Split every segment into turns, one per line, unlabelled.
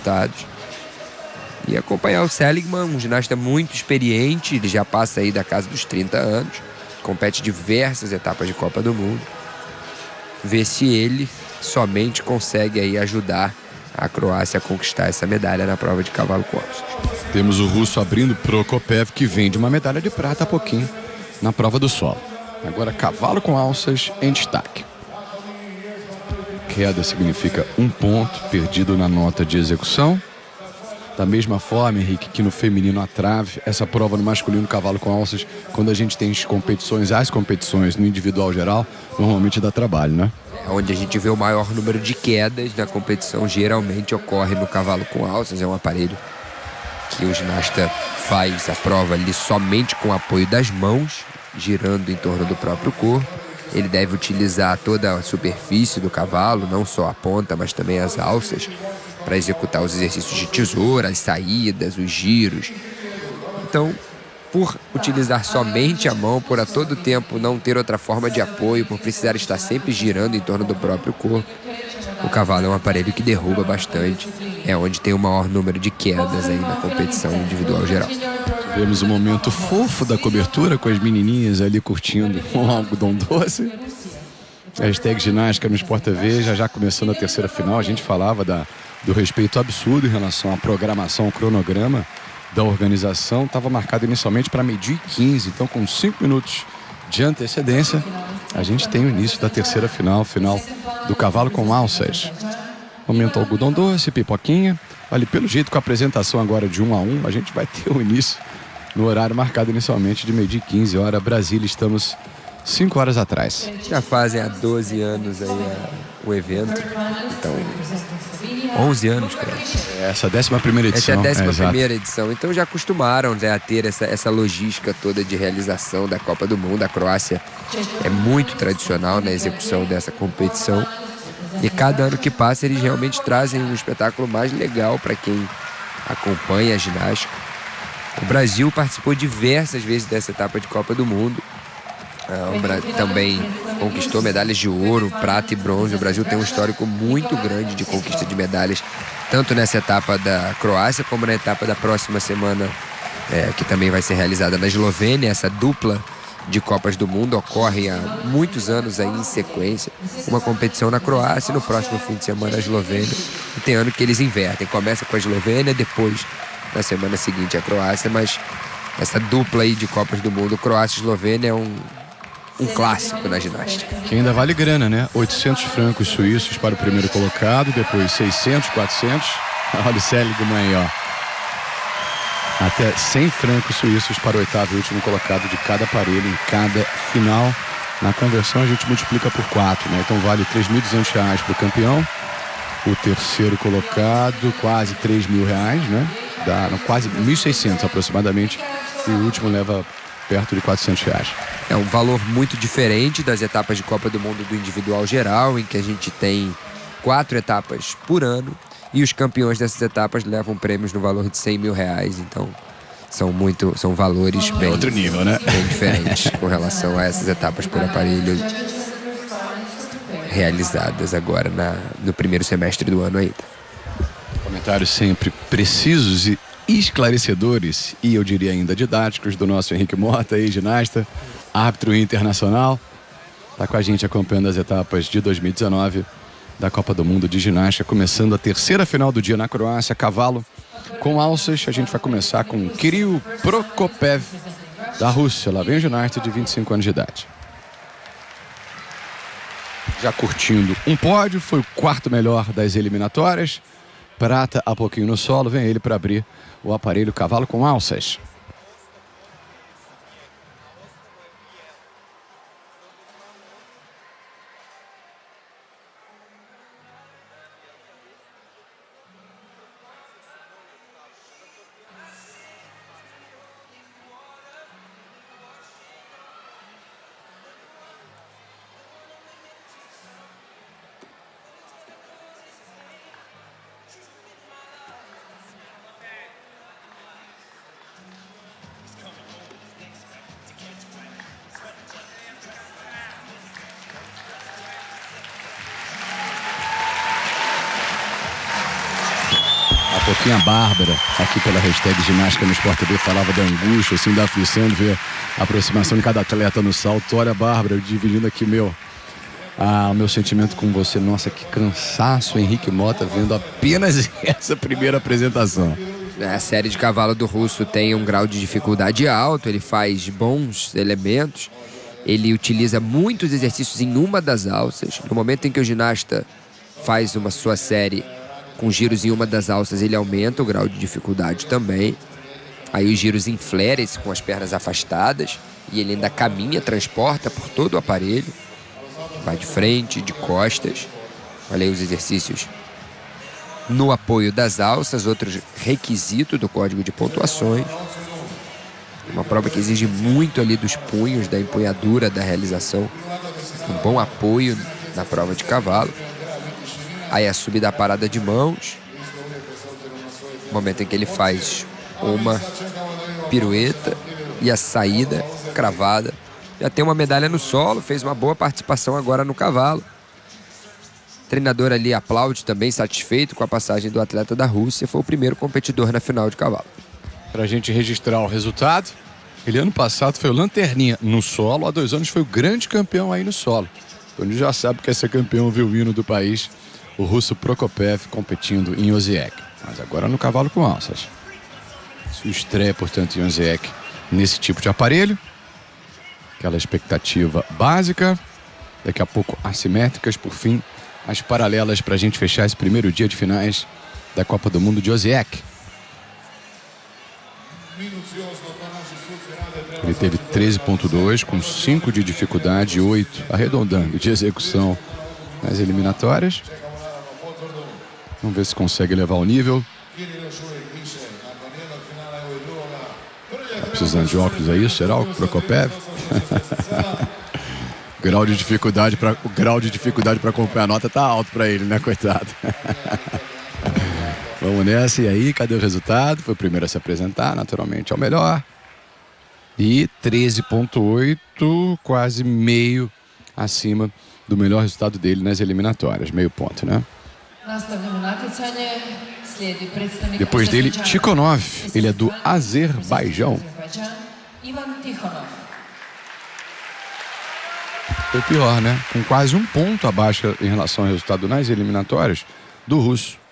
resultados. E acompanhar o Seligman, um ginasta muito experiente, ele já passa aí da casa dos 30 anos, compete diversas etapas de Copa do Mundo. Ver se ele somente consegue aí ajudar a Croácia a conquistar essa medalha na prova de cavalo com alças.
Temos o russo abrindo, Prokopiev, que vem de uma medalha de prata há pouquinho na prova do solo. Agora cavalo com alças em destaque. Queda significa 1 ponto perdido na nota de execução. Da mesma forma, Henrique, que no feminino a trave, essa prova no masculino cavalo com alças, quando a gente tem as competições no individual geral, normalmente dá trabalho, né?
Onde a gente vê o maior número de quedas na competição geralmente ocorre no cavalo com alças. É um aparelho que o ginasta faz a prova ali somente com o apoio das mãos, girando em torno do próprio corpo. Ele deve utilizar toda a superfície do cavalo, não só a ponta, mas também as alças, para executar os exercícios de tesoura, as saídas, os giros. Então, por utilizar somente a mão, por a todo tempo não ter outra forma de apoio, por precisar estar sempre girando em torno do próprio corpo, o cavalo é um aparelho que derruba bastante. É onde tem o maior número de quedas aí na competição individual geral.
Tivemos um momento fofo da cobertura com as menininhas ali curtindo um algodão doce. Hashtag ginástica no Sport TV, já começando a terceira final. A gente falava do respeito absurdo em relação à programação, ao cronograma da organização. Estava marcado inicialmente para meio-dia e 15, então com 5 minutos de antecedência, a gente tem o início da terceira final do cavalo com alças. Momento algodão doce, pipoquinha. Olha, pelo jeito, com a apresentação agora de 1 a 1, a gente vai ter o início no horário marcado inicialmente de meio-dia e 15, hora Brasília. Estamos 5 horas atrás.
Já fazem há 12 anos aí o evento. Então, 11 anos, cara.
Essa é a 11ª edição.
Essa é a 11ª edição. Então já acostumaram, né, a ter essa logística toda de realização da Copa do Mundo. A Croácia é muito tradicional na execução dessa competição. E cada ano que passa, eles realmente trazem um espetáculo mais legal para quem acompanha a ginástica. O Brasil participou diversas vezes dessa etapa de Copa do Mundo. Também conquistou medalhas de ouro, prata e bronze. O Brasil tem um histórico muito grande de conquista de medalhas, tanto nessa etapa da Croácia como na etapa da próxima semana, que também vai ser realizada na Eslovênia. Essa dupla de Copas do Mundo ocorre há muitos anos aí em sequência. Uma competição na Croácia e no próximo fim de semana na Eslovênia. E tem ano que eles invertem. Começa com a Eslovênia, depois, na semana seguinte, a Croácia. Mas essa dupla aí de Copas do Mundo, Croácia e Eslovênia, é um clássico na ginástica.
Que ainda vale grana, né? 800 francos suíços para o primeiro colocado, depois 600, 400. Olha o Seligman aí, ó. Até 100 francos suíços para o 8º e último colocado de cada aparelho em cada final. Na conversão a gente multiplica por 4, né? Então vale R$3.200 para o campeão. O terceiro colocado, quase R$3.000, né? Quase 1.600 aproximadamente. E o último leva perto de R$400.
É um valor muito diferente das etapas de Copa do Mundo do individual geral, em que a gente tem 4 etapas por ano. E os campeões dessas etapas levam prêmios no valor de R$100.000. Então, são valores bem,
outro nível, né?
Bem diferentes com relação a essas etapas por aparelho realizadas agora no primeiro semestre do ano ainda.
Comentários sempre precisos e esclarecedores, e eu diria ainda didáticos, do nosso Henrique Mota, ginasta, árbitro internacional. Está com a gente acompanhando as etapas de 2019 da Copa do Mundo de Ginástica, começando a terceira final do dia na Croácia, cavalo com alças. A gente vai começar com Kirill Prokopiev, da Rússia. Lá vem o ginasta de 25 anos de idade. Já curtindo um pódio, foi o 4º melhor das eliminatórias. Prata há pouquinho no solo, vem ele para abrir o aparelho cavalo com alças. pouquinho a Bárbara, aqui pela hashtag Ginástica no Sport TV, falava da angústia, assim, da aflição de ver a aproximação de cada atleta no salto. Olha, Bárbara, eu dividindo aqui o meu sentimento com você. Nossa, que cansaço, Henrique Mota, vendo apenas essa primeira apresentação.
A série de cavalo do Russo tem um grau de dificuldade alto, ele faz bons elementos, ele utiliza muitos exercícios em uma das alças. No momento em que o ginasta faz uma sua série com giros em uma das alças, ele aumenta o grau de dificuldade também. Aí os giros em flares com as pernas afastadas e ele ainda caminha, transporta por todo o aparelho. Vai de frente, de costas. Olha aí os exercícios no apoio das alças, outro requisito do código de pontuações. Uma prova que exige muito ali dos punhos, da empunhadura, da realização. Um bom apoio na prova de cavalo. Aí a subida à parada de mãos. Momento em que ele faz uma pirueta e a saída cravada. Já tem uma medalha no solo, fez uma boa participação agora no cavalo. O treinador ali aplaude também, satisfeito com a passagem do atleta da Rússia. Foi o primeiro competidor na final de cavalo.
Pra gente registrar o resultado, ele ano passado foi o lanterninha no solo, há 2 anos foi o grande campeão aí no solo. Então ele já sabe que é ser campeão, viu o hino do país, o russo Prokopiev competindo em Osijek. Mas agora no cavalo com alças. Sua estreia, portanto, em Osijek nesse tipo de aparelho. Aquela expectativa básica. Daqui a pouco assimétricas, por fim, as paralelas para a gente fechar esse primeiro dia de finais da Copa do Mundo de Osijek. Ele teve 13.2 com 5 de dificuldade e 8, arredondando, de execução nas eliminatórias. Vamos ver se consegue levar o nível. Tá precisando de óculos, é isso? Será o Prokopiev? O grau de dificuldade para acompanhar a nota tá alto para ele, né, coitado? Vamos nessa, e aí, cadê o resultado? Foi o primeiro a se apresentar, naturalmente é o melhor. E 13.8, quase meio acima do melhor resultado dele nas eliminatórias, meio ponto, né? Depois dele, Tikhonov, ele é do Azerbaijão. Foi pior, né? Com quase 1 ponto abaixo em relação ao resultado nas eliminatórias do russo.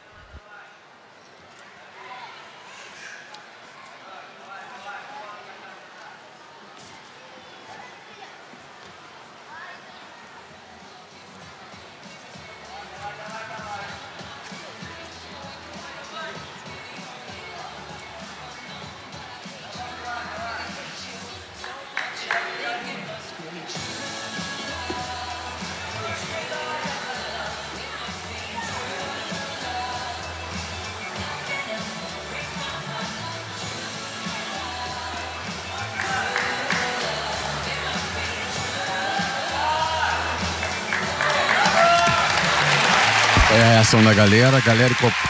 É a reação da galera,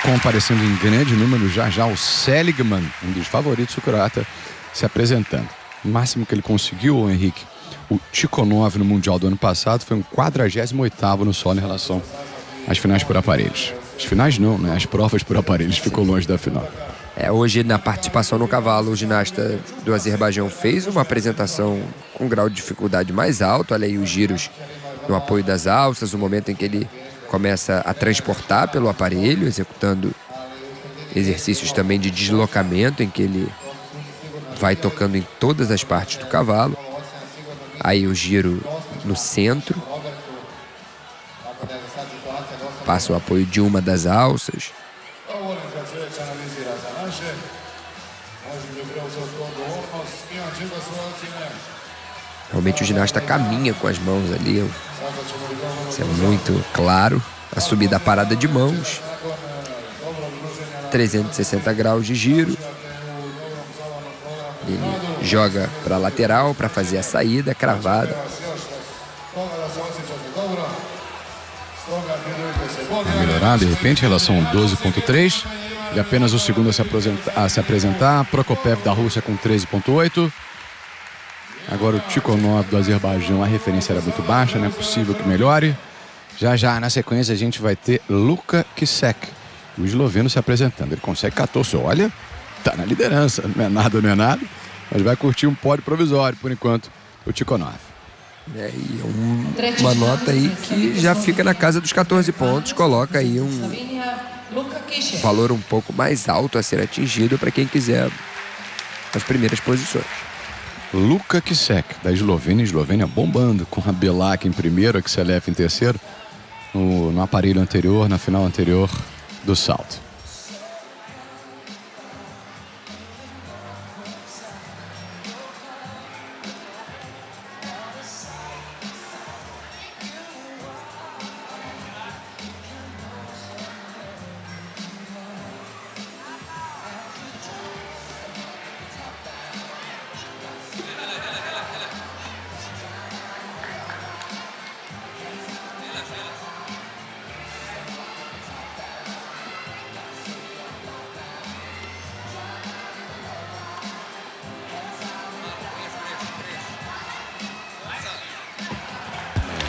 comparecendo em grande número, já o Seligman, um dos favoritos do croata, se apresentando. O máximo que ele conseguiu, o Henrique, o Tikhonov no Mundial do ano passado, foi um 48º no solo em relação às finais por aparelhos. As finais não, né? As provas por aparelhos, ficou longe da final.
Hoje, na participação no cavalo, o ginasta do Azerbaijão fez uma apresentação com um grau de dificuldade mais alto. Olha aí os giros no apoio das alças, o momento em que ele começa a transportar pelo aparelho, executando exercícios também de deslocamento, em que ele vai tocando em todas as partes do cavalo. Aí o giro no centro. Passa o apoio de uma das alças. Realmente o ginasta caminha com as mãos ali. Isso é muito claro. A subida à parada de mãos. 360 graus de giro. Ele joga para a lateral para fazer a saída cravada.
Vai melhorar de repente em relação ao 12.3. E apenas o segundo a se apresentar. Prokopiev da Rússia com 13.8. Agora o Tikhonov do Azerbaijão, a referência era muito baixa, não é possível que melhore. Já na sequência a gente vai ter Luka Kisek, o esloveno se apresentando. Ele consegue 14, olha, tá na liderança, não é nada, mas vai curtir um pódio provisório, por enquanto, o Tikhonov.
E uma nota aí que já fica na casa dos 14 pontos, coloca aí um valor um pouco mais alto a ser atingido para quem quiser as primeiras posições.
Luka Kisek, da Eslovênia bombando, com a Belak em primeiro, a Kiselev em terceiro, no aparelho anterior, na final anterior do salto.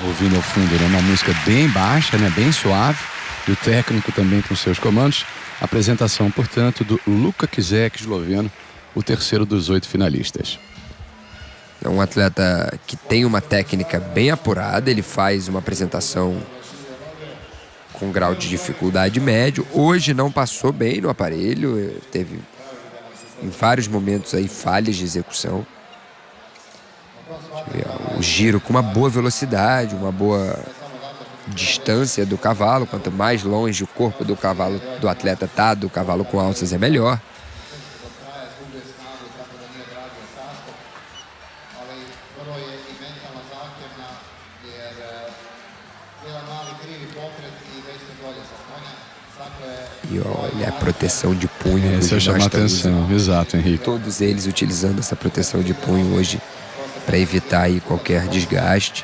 Ouvindo ao fundo, né? Uma música bem baixa, né? Bem suave, e o técnico também com seus comandos. Apresentação, portanto, do Luka Kisek, esloveno, o terceiro dos 8 finalistas.
É um atleta que tem uma técnica bem apurada, ele faz uma apresentação com grau de dificuldade médio. Hoje não passou bem no aparelho, teve em vários momentos aí falhas de execução. O giro com uma boa velocidade, uma boa distância do cavalo. Quanto mais longe o corpo do cavalo, do atleta tá do cavalo com alças, é melhor. E olha a proteção de punho.
Essa chama a atenção, exato, Henrique.
Todos eles utilizando essa proteção de punho hoje para evitar aí qualquer desgaste.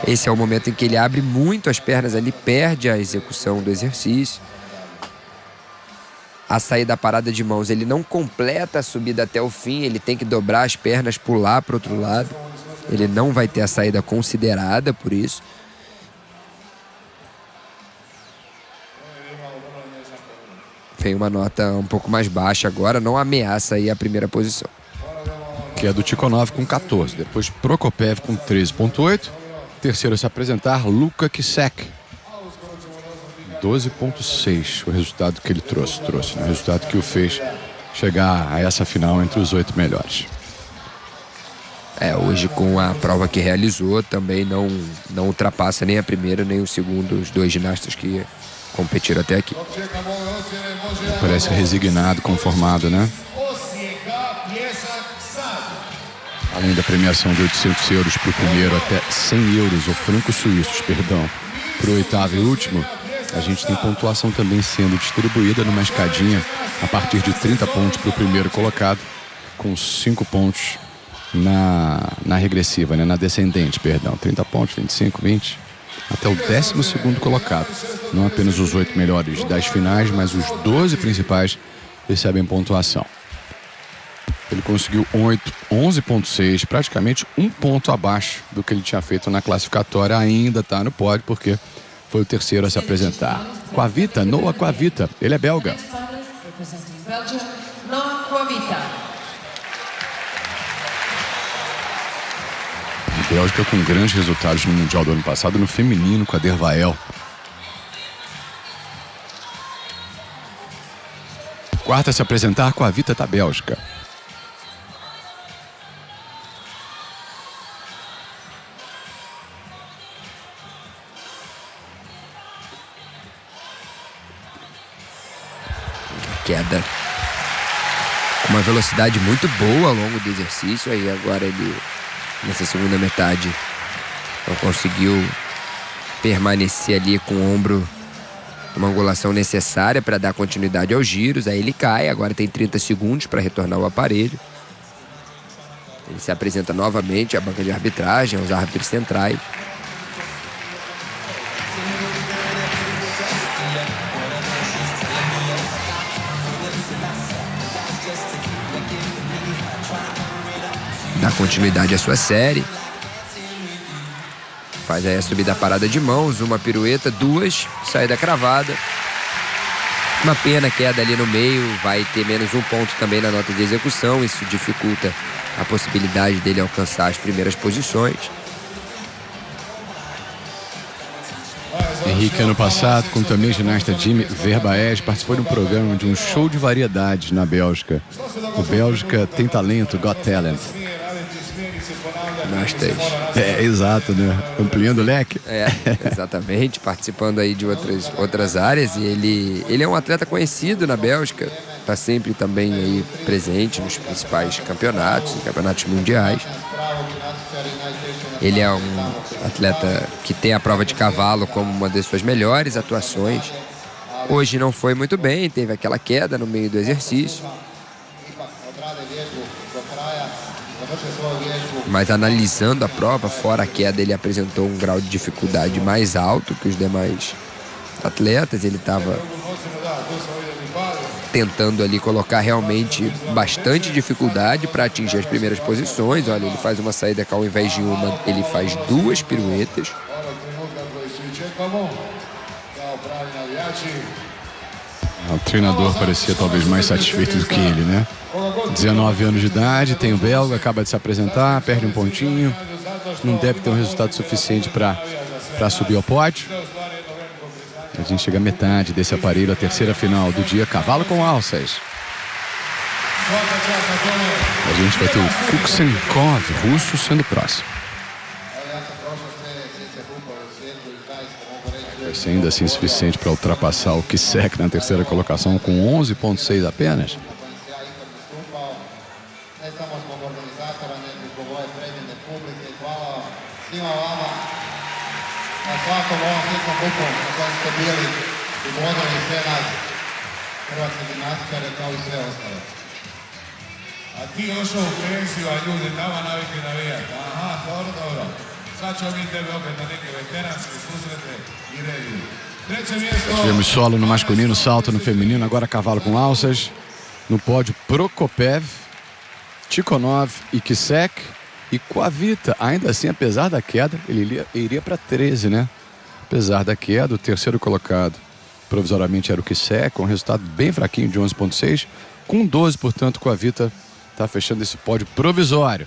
Esse é o momento em que ele abre muito as pernas ali, perde a execução do exercício. A saída da parada de mãos, ele não completa a subida até o fim, ele tem que dobrar as pernas, pular para o outro lado. Ele não vai ter a saída considerada por isso. Vem uma nota um pouco mais baixa agora, não ameaça aí a primeira posição.
Que é do Tikhonov com 14. Depois Prokopiev com 13,8. Terceiro a se apresentar, Luka Kisek. 12,6. O resultado que ele trouxe, né? O resultado que o fez chegar a essa final entre os 8 melhores.
Hoje com a prova que realizou, também não ultrapassa nem a primeira nem o segundo, os 2 ginastas que competiram até aqui.
Parece resignado, conformado, né? Além da premiação de 800 euros para o primeiro, até 100 euros, ou francos suíços, perdão, para o oitavo e último, a gente tem pontuação também sendo distribuída numa escadinha a partir de 30 pontos para o primeiro colocado, com 5 pontos na regressiva, né? Na descendente, perdão. 30 pontos, 25, 20, até o 12º colocado. Não apenas os 8 melhores das finais, mas os 12 principais recebem pontuação. Ele conseguiu 11,6, praticamente 1 ponto abaixo do que ele tinha feito na classificatória. Ainda está no pódio, porque foi o terceiro a se apresentar. Kvita, Noah Kvita, ele é belga. A Bélgica com grandes resultados no Mundial do ano passado, no feminino, com a Dervael. Quarta a se apresentar, Kvita da Bélgica.
Queda com uma velocidade muito boa ao longo do exercício. Aí agora ele, nessa segunda metade, não conseguiu permanecer ali com o ombro numa angulação necessária para dar continuidade aos giros. Aí ele cai, agora tem 30 segundos para retornar o aparelho. Ele se apresenta novamente à banca de arbitragem, aos árbitros centrais. Dá continuidade à sua série. Faz aí a subida, a parada de mãos, uma pirueta, 2, saída cravada. Uma pena a queda ali no meio, vai ter menos 1 ponto também na nota de execução. Isso dificulta a possibilidade dele alcançar as primeiras posições.
Henrique, ano passado, com também ginasta Jimmy Verbaes, participou de um programa de um show de variedades na Bélgica. O Bélgica tem talento, Got Talent.
Ginastas.
Exato, né? Ampliando o leque.
Exatamente, participando aí de outras áreas. E ele é um atleta conhecido na Bélgica, está sempre também aí presente nos principais campeonatos, campeonatos mundiais. Ele é um atleta que tem a prova de cavalo como uma das suas melhores atuações. Hoje não foi muito bem, teve aquela queda no meio do exercício. Mas analisando a prova, fora a queda, ele apresentou um grau de dificuldade mais alto que os demais atletas. Ele estava tentando ali colocar realmente bastante dificuldade para atingir as primeiras posições. Olha, ele faz uma saída que ao invés de uma, ele faz 2 piruetas.
O treinador parecia talvez mais satisfeito do que ele, né? 19 anos de idade, tem o belga, acaba de se apresentar, perde um pontinho. Não deve ter um resultado suficiente para subir ao pódio. A gente chega à metade desse aparelho, a terceira final do dia, cavalo com alças. A gente vai ter o Kuksenkov, russo, sendo próximo. Vai ser ainda assim suficiente para ultrapassar o Kisek na terceira colocação com 11,6 apenas.
svakom ovom hitnom bukom na kojem ste bili i vodili sve nas hrvatske gimnastičare kao i sve ostale. A ti došao u penziju, a ljudi tamo navikli navijati. Aha, dobro. Sad ćemo mi tebe opet na neke veteranske susrete i reviju. Treće mjesto...
Tivemos solo no masculino, salto no feminino, agora cavalo com alças. No pódio, Prokopev, Tikhonov e Kisek. E Kvita, ainda assim, apesar da queda, ele iria para 13, né? Apesar da queda, o terceiro colocado provisoriamente era o Kisek, com um resultado bem fraquinho de 11,6. Com 12, portanto, Kvita está fechando esse pódio provisório.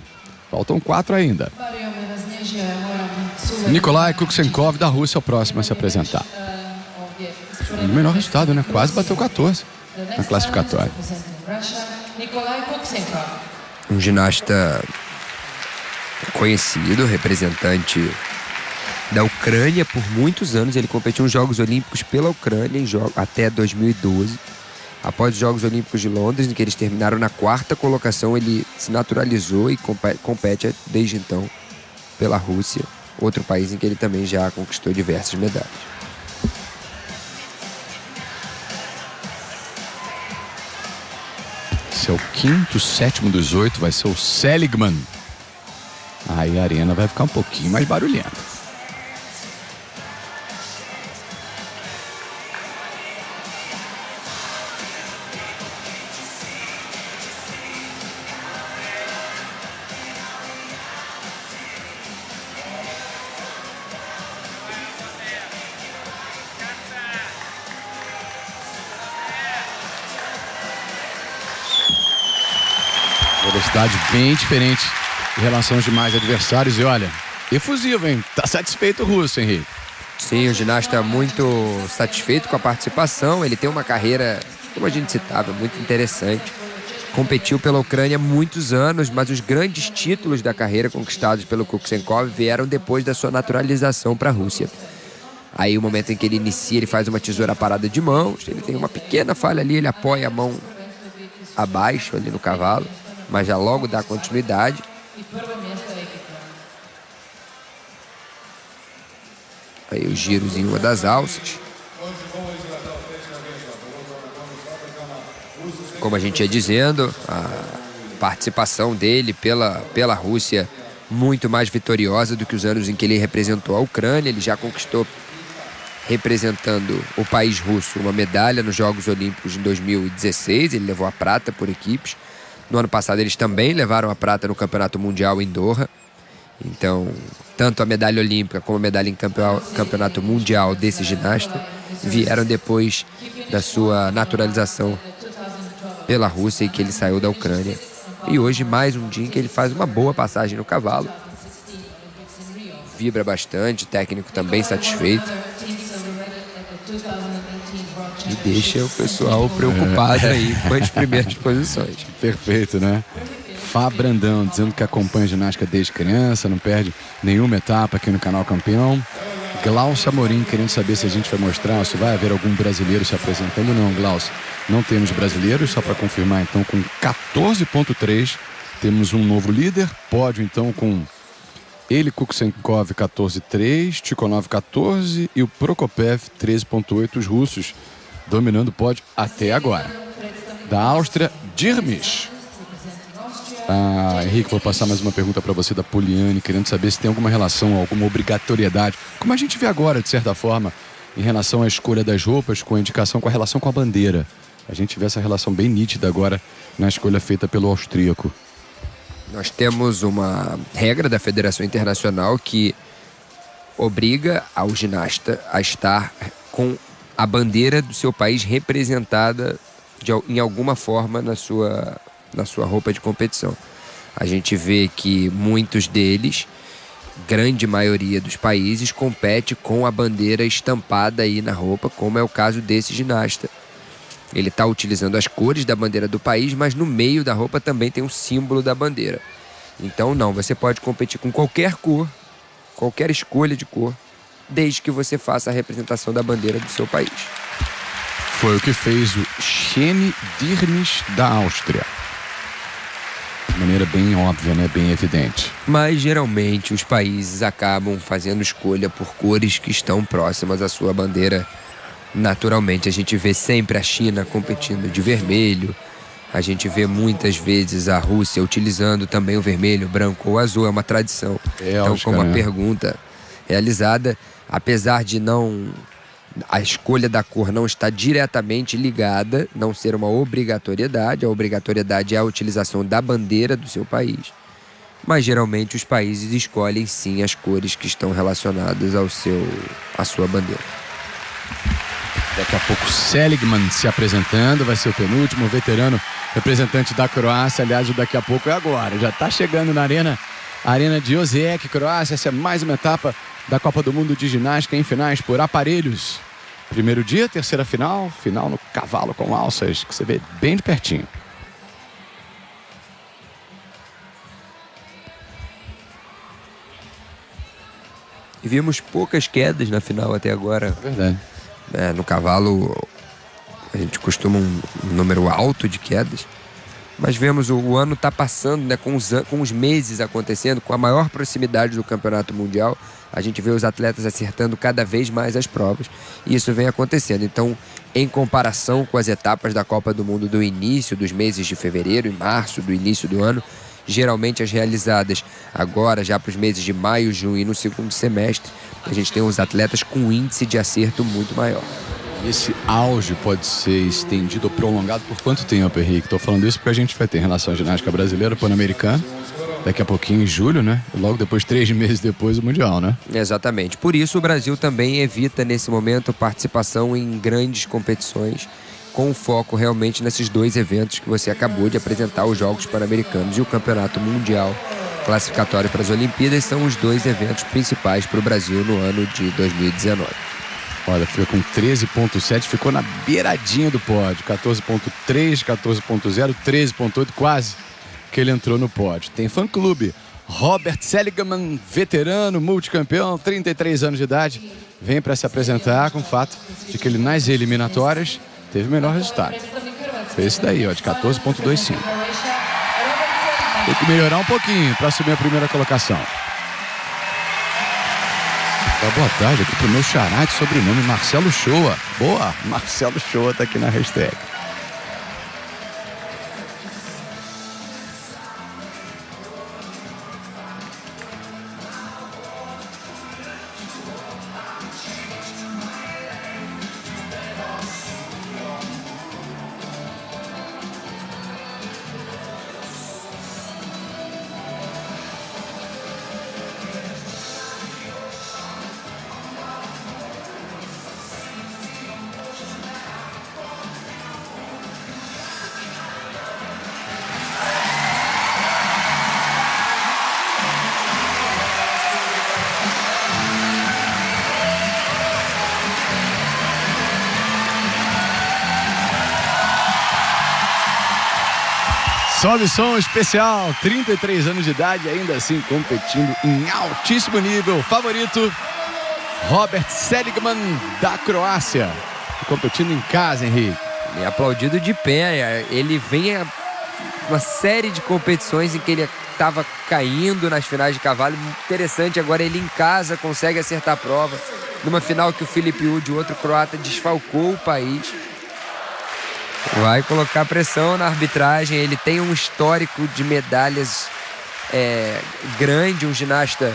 Faltam 4 ainda. Nikolai Kuksenkov, da Rússia, é o próximo a se apresentar. O melhor resultado, né? Quase bateu 14 na classificatória.
Um ginasta conhecido, representante da Ucrânia por muitos anos. Ele competiu nos Jogos Olímpicos pela Ucrânia até 2012. Após os Jogos Olímpicos de Londres, em que eles terminaram na 4ª colocação, ele se naturalizou e compete desde então pela Rússia, outro país em que ele também já conquistou diversas medalhas.
Esse é o 5º, 7º dos 8, vai ser o Seligman. Aí a arena vai ficar um pouquinho mais barulhenta. Velocidade bem diferente em relação aos demais adversários. E olha, efusivo, hein? Tá satisfeito o russo, Henrique?
Sim, o ginasta muito satisfeito com a participação. Ele tem uma carreira, como a gente citava, muito interessante. Competiu pela Ucrânia há muitos anos, mas os grandes títulos da carreira conquistados pelo Kuksenkov vieram depois da sua naturalização para a Rússia. Aí o momento em que ele inicia, ele faz uma tesoura parada de mãos. Ele tem uma pequena falha ali, ele apoia a mão abaixo ali no cavalo, mas já logo dá continuidade. Aí os giros em uma das alças. Como a gente ia dizendo, a participação dele pela Rússia muito mais vitoriosa do que os anos em que ele representou a Ucrânia. Ele já conquistou, representando o país russo, uma medalha nos Jogos Olímpicos em 2016. Ele levou a prata por equipes. No ano passado eles também levaram a prata no Campeonato Mundial em Doha. Então, tanto a medalha olímpica como a medalha em campeonato mundial desse ginasta vieram depois da sua naturalização pela Rússia e que ele saiu da Ucrânia. E hoje mais um dia em que ele faz uma boa passagem no cavalo. Vibra bastante, técnico também satisfeito. E deixa o pessoal preocupado aí com as primeiras posições.
Perfeito, né? Fá Brandão, dizendo que acompanha ginástica desde criança, não perde nenhuma etapa aqui no Canal Campeão. Glaucio Amorim, querendo saber se a gente vai mostrar, se vai haver algum brasileiro se apresentando. Não, Glaucio, não temos brasileiros, só para confirmar então, com 14.3, temos um novo líder, pódio então com ele, Kuksenkov 14.3, Tikhonov 14 e o Prokopev 13.8, os russos dominando o pódio até agora. Da Áustria, Dirmis. Henrique, vou passar mais uma pergunta para você da Poliane, querendo saber se tem alguma relação, alguma obrigatoriedade, como a gente vê agora, de certa forma, em relação à escolha das roupas, com a indicação, com a relação com a bandeira. A gente vê essa relação bem nítida agora na escolha feita pelo austríaco.
Nós temos uma regra da Federação Internacional que obriga ao ginasta a estar com a bandeira do seu país representada em alguma forma na sua roupa de competição. A gente vê que muitos deles, grande maioria dos países, compete com a bandeira estampada aí na roupa, como é o caso desse ginasta. Ele está utilizando as cores da bandeira do país, mas no meio da roupa também tem um símbolo da bandeira. Então não, você pode competir com qualquer cor, qualquer escolha de cor, desde que você faça a representação da bandeira do seu país.
Foi o que fez o Sheni Dirnis da Áustria. De maneira bem óbvia, né? Bem evidente.
Mas geralmente os países acabam fazendo escolha por cores que estão próximas à sua bandeira. Naturalmente, a gente vê sempre a China competindo de vermelho. A gente vê muitas vezes a Rússia utilizando também o vermelho, branco ou azul. É uma tradição. Então, como a pergunta realizada, apesar de a escolha da cor não está diretamente ligada, não ser uma obrigatoriedade, a obrigatoriedade é a utilização da bandeira do seu país. Mas geralmente os países escolhem sim as cores que estão relacionadas à sua bandeira.
Daqui a pouco Seligman se apresentando, vai ser o penúltimo, veterano representante da Croácia. Aliás, o daqui a pouco é agora, já está chegando na Arena de Osijek, Croácia. Essa é mais uma etapa da Copa do Mundo de Ginástica em finais por aparelhos. Primeiro dia, terceira final no cavalo com alças, que você vê bem de pertinho.
E vimos poucas quedas na final até agora.
Verdade.
No cavalo a gente costuma um número alto de quedas, mas vemos o ano está passando, né, com os meses acontecendo, com a maior proximidade do Campeonato Mundial. A gente vê os atletas acertando cada vez mais as provas e isso vem acontecendo. Então, em comparação com as etapas da Copa do Mundo do início dos meses de fevereiro e março do início do ano, geralmente as realizadas agora já para os meses de maio, junho e no segundo semestre, a gente tem os atletas com um índice de acerto muito maior.
Esse auge pode ser estendido ou prolongado por quanto tempo, Henrique? Estou falando isso porque a gente vai ter em relação à ginástica brasileira, pan-americana, daqui a pouquinho em julho, né? Logo depois, 3 meses depois, o Mundial, né?
Exatamente. Por isso o Brasil também evita nesse momento participação em grandes competições, com foco realmente nesses dois eventos que você acabou de apresentar, os Jogos Pan-Americanos e o Campeonato Mundial classificatório para as Olimpíadas. São os dois eventos principais para o Brasil no ano de 2019.
Olha, fica com 13.7, ficou na beiradinha do pódio. 14.3, 14.0, 13.8, quase que ele entrou no pódio. Tem fã-clube. Robert Seligman, veterano, multicampeão, 33 anos de idade, vem para se apresentar com o fato de que ele nas eliminatórias teve o melhor resultado. Foi esse daí, ó, de 14.25. Tem que melhorar um pouquinho para assumir a primeira colocação. Boa tarde aqui pro meu xará de sobrenome, Marcelo Shoa. Boa, Marcelo Shoa tá aqui na hashtag. Sobe som especial, 33 anos de idade, ainda assim competindo em altíssimo nível. Favorito, Robert Seligman, da Croácia. Competindo em casa, Henrique.
E aplaudido de pé. Ele vem a uma série de competições em que ele estava caindo nas finais de cavalo. Interessante, agora ele em casa consegue acertar a prova. Numa final que o Filipe Ude, outro croata, desfalcou o país. Vai colocar pressão na arbitragem. Ele tem um histórico de medalhas grande, um ginasta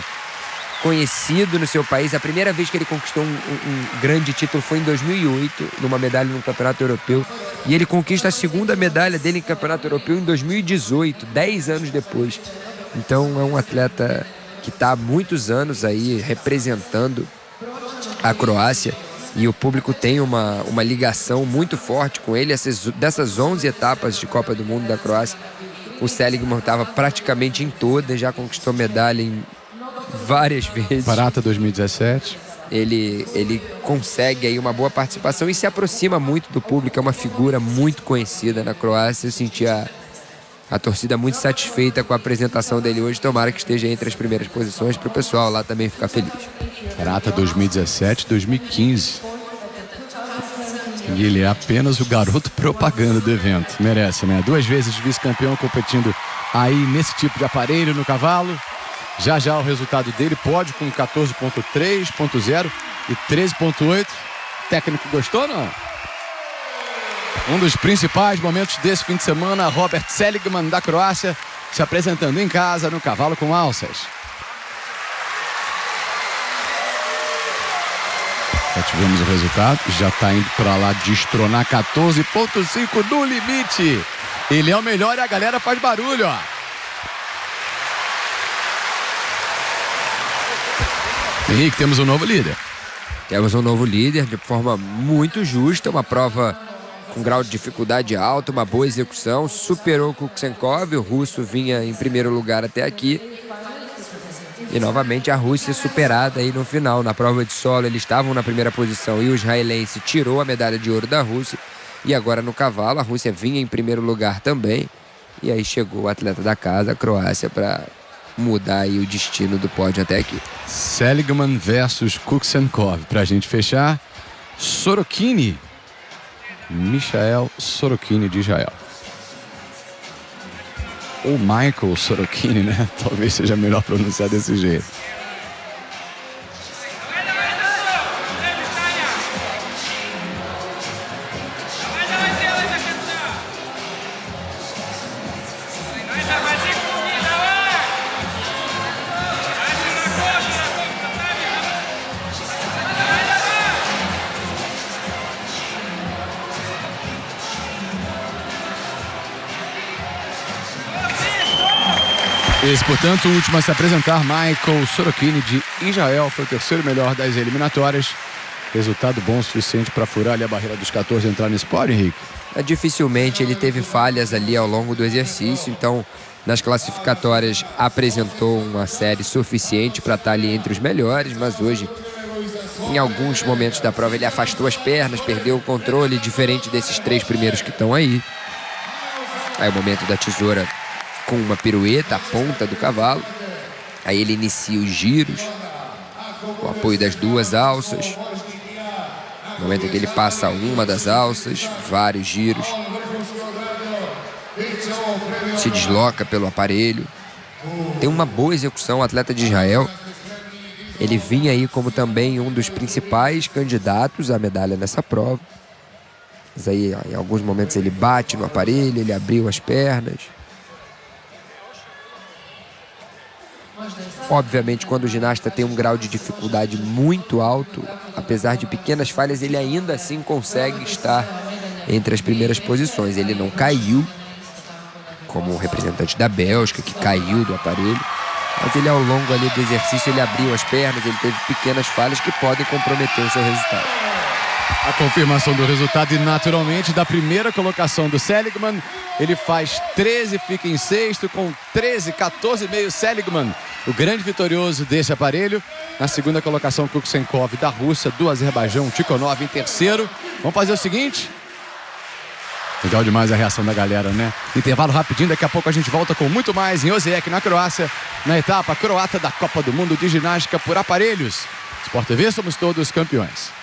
conhecido no seu país. A primeira vez que ele conquistou um grande título foi em 2008, numa medalha no Campeonato Europeu. E ele conquista a segunda medalha dele em Campeonato Europeu em 2018, 10 anos depois. Então é um atleta que está há muitos anos aí representando a Croácia. E o público tem uma ligação muito forte com ele. Dessas 11 etapas de Copa do Mundo da Croácia, o Seligman estava praticamente em todas, já conquistou medalha em várias vezes.
Prata 2017.
Ele consegue aí uma boa participação e se aproxima muito do público. É uma figura muito conhecida na Croácia. Eu senti a torcida muito satisfeita com a apresentação dele hoje. Tomara que esteja entre as primeiras posições para o pessoal lá também ficar feliz.
Prata 2017, 2015. E ele é apenas o garoto propaganda do evento. Merece, né? 2 vezes vice-campeão competindo aí nesse tipo de aparelho no cavalo. Já o resultado dele, pódio com 14.3, 0 e 13.8. Técnico gostou, não? Um dos principais momentos desse fim de semana, Robert Seligman, da Croácia, se apresentando em casa no cavalo com alças. Já tivemos o resultado, já está indo para lá destronar 14.5 no limite. Ele é o melhor e a galera faz barulho, ó. Henrique, temos um novo líder.
Temos um novo líder de forma muito justa, uma prova com grau de dificuldade alto, uma boa execução, superou o Kuksenkov, o russo vinha em primeiro lugar até aqui. E novamente a Rússia superada aí no final. Na prova de solo eles estavam na primeira posição e o israelense tirou a medalha de ouro da Rússia. E agora no cavalo a Rússia vinha em primeiro lugar também. E aí chegou o atleta da casa, a Croácia, para mudar aí o destino do pódio até aqui.
Seligman versus Kuksenkov. Pra gente fechar, Sorokini. Michael Sorokini de Israel. Ou Michael Sorokini, né? Talvez seja melhor pronunciar desse jeito. Esse, portanto, o último a se apresentar, Michael Sorokini de Israel, foi o terceiro melhor das eliminatórias. Resultado bom o suficiente para furar ali a barreira dos 14 e entrar nesse pódio, Henrique?
Dificilmente ele teve falhas ali ao longo do exercício, então nas classificatórias apresentou uma série suficiente para estar ali entre os melhores, mas hoje, em alguns momentos da prova, ele afastou as pernas, perdeu o controle, diferente desses 3 primeiros que estão aí. Aí o momento da tesoura com uma pirueta, a ponta do cavalo. Aí ele inicia os giros, com o apoio das 2 alças. No momento em que ele passa uma das alças, vários giros. Se desloca pelo aparelho. Tem uma boa execução, o atleta de Israel. Ele vinha aí como também um dos principais candidatos à medalha nessa prova. Mas aí, em alguns momentos, ele bate no aparelho, ele abriu as pernas. Obviamente, quando o ginasta tem um grau de dificuldade muito alto, apesar de pequenas falhas, ele ainda assim consegue estar entre as primeiras posições. Ele não caiu, como o representante da Bélgica, que caiu do aparelho, mas ele, ao longo ali do exercício, ele abriu as pernas, ele teve pequenas falhas que podem comprometer o seu resultado.
A confirmação do resultado e, naturalmente, da primeira colocação do Seligman. Ele faz 13, fica em sexto, com 13, 14,5 Seligman, o grande vitorioso desse aparelho. Na segunda colocação, Kuksenkov da Rússia, do Azerbaijão, Tikhonov em terceiro. Vamos fazer o seguinte: Legal demais a reação da galera, né? Intervalo rapidinho, daqui a pouco a gente volta com muito mais em Osijek, na Croácia, na etapa croata da Copa do Mundo de Ginástica por Aparelhos. Sport TV, somos todos campeões.